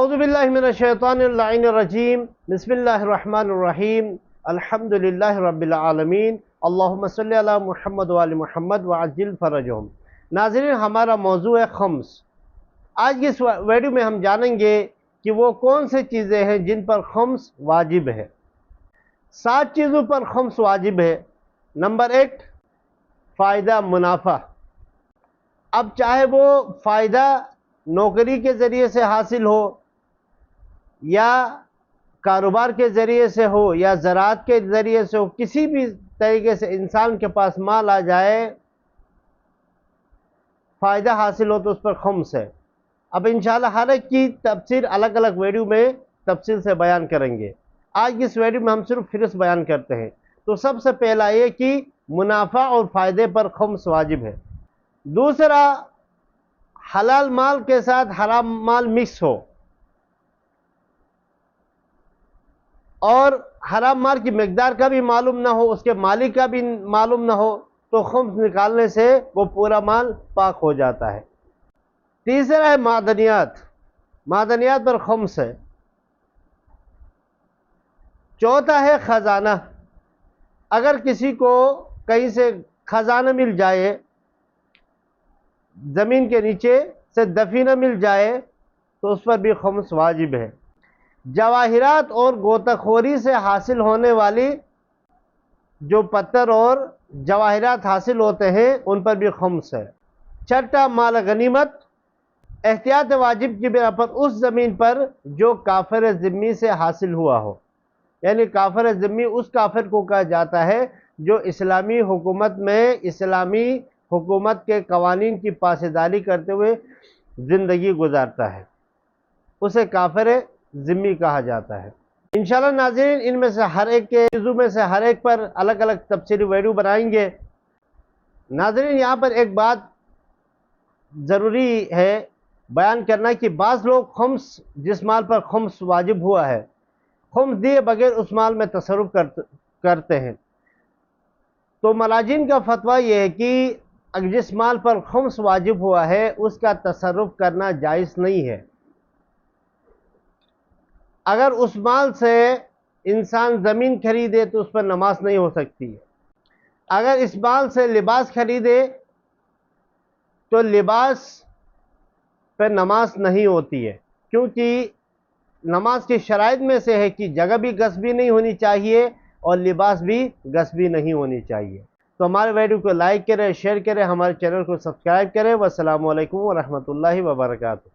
اعوذ باللہ من الشیطان اللعین الرجیم بسم اللہ الرحمن الرحیم الحمدللہ رب العالمین اللہم صلی علی محمد وعلی محمد وعجل فرجہم۔ ناظرین، ہمارا موضوع ہے خمس۔ آج کی اس ویڈیو میں ہم جانیں گے کہ وہ کون سے چیزیں ہیں جن پر خمس واجب ہے۔ 7 چیزوں پر خمس واجب ہے۔ نمبر 1، فائدہ منافع۔ اب چاہے وہ فائدہ نوکری کے ذریعے سے حاصل ہو یا کاروبار کے ذریعے سے ہو یا زراعت کے ذریعے سے ہو، کسی بھی طریقے سے انسان کے پاس مال آ جائے، فائدہ حاصل ہو تو اس پر خمس ہے۔ اب انشاءاللہ ہر ایک کی تفسیر الگ الگ ویڈیو میں تفصیل سے بیان کریں گے۔ آج کی اس ویڈیو میں ہم صرف فہرست بیان کرتے ہیں۔ تو سب سے پہلا یہ کہ منافع اور فائدے پر خمس واجب ہے۔ دوسرا، حلال مال کے ساتھ حرام مال مکس ہو اور حرام مال کی مقدار کا بھی معلوم نہ ہو، اس کے مالک کا بھی معلوم نہ ہو، تو خمس نکالنے سے وہ پورا مال پاک ہو جاتا ہے۔ تیسرا ہے معدنیات۔ معدنیات پر خمس ہے۔ چوتھا ہے خزانہ۔ اگر کسی کو کہیں سے خزانہ مل جائے، زمین کے نیچے سے دفینہ مل جائے، تو اس پر بھی خمس واجب ہے۔ جواہرات اور غوطہ خوری سے حاصل ہونے والی جو پتھر اور جواہرات حاصل ہوتے ہیں ان پر بھی خمس ہے۔ چھٹا، مال غنیمت۔ احتیاط واجب کی بنا پر اس زمین پر جو کافر ذمی سے حاصل ہوا ہو، یعنی کافر ذمی اس کافر کو کہا جاتا ہے جو اسلامی حکومت میں اسلامی حکومت کے قوانین کی پاسداری کرتے ہوئے زندگی گزارتا ہے، اسے کافر ذمی کہا جاتا ہے۔ انشاءاللہ ناظرین، ان میں سے ہر ایک کے چیزوں میں سے ہر ایک پر الگ الگ تفصیلی ویڈیو بنائیں گے۔ ناظرین، یہاں پر ایک بات ضروری ہے بیان کرنا کہ بعض لوگ خمس، جس مال پر خمس واجب ہوا ہے، خمس دیے بغیر اس مال میں تصرف کرتے ہیں۔ تو ملاجین کا فتویٰ یہ ہے کہ جس مال پر خمس واجب ہوا ہے اس کا تصرف کرنا جائز نہیں ہے۔ اگر اس مال سے انسان زمین خریدے تو اس پر نماز نہیں ہو سکتی ہے۔ اگر اس مال سے لباس خریدے تو لباس پہ نماز نہیں ہوتی ہے، کیونکہ نماز کی شرائط میں سے ہے کہ جگہ بھی غصبی نہیں ہونی چاہیے اور لباس بھی غصبی نہیں ہونی چاہیے۔ تو ہمارے ویڈیو کو لائک کریں، شیئر کریں، ہمارے چینل کو سبسکرائب کریں۔ والسلام علیکم ورحمۃ اللہ وبرکاتہ۔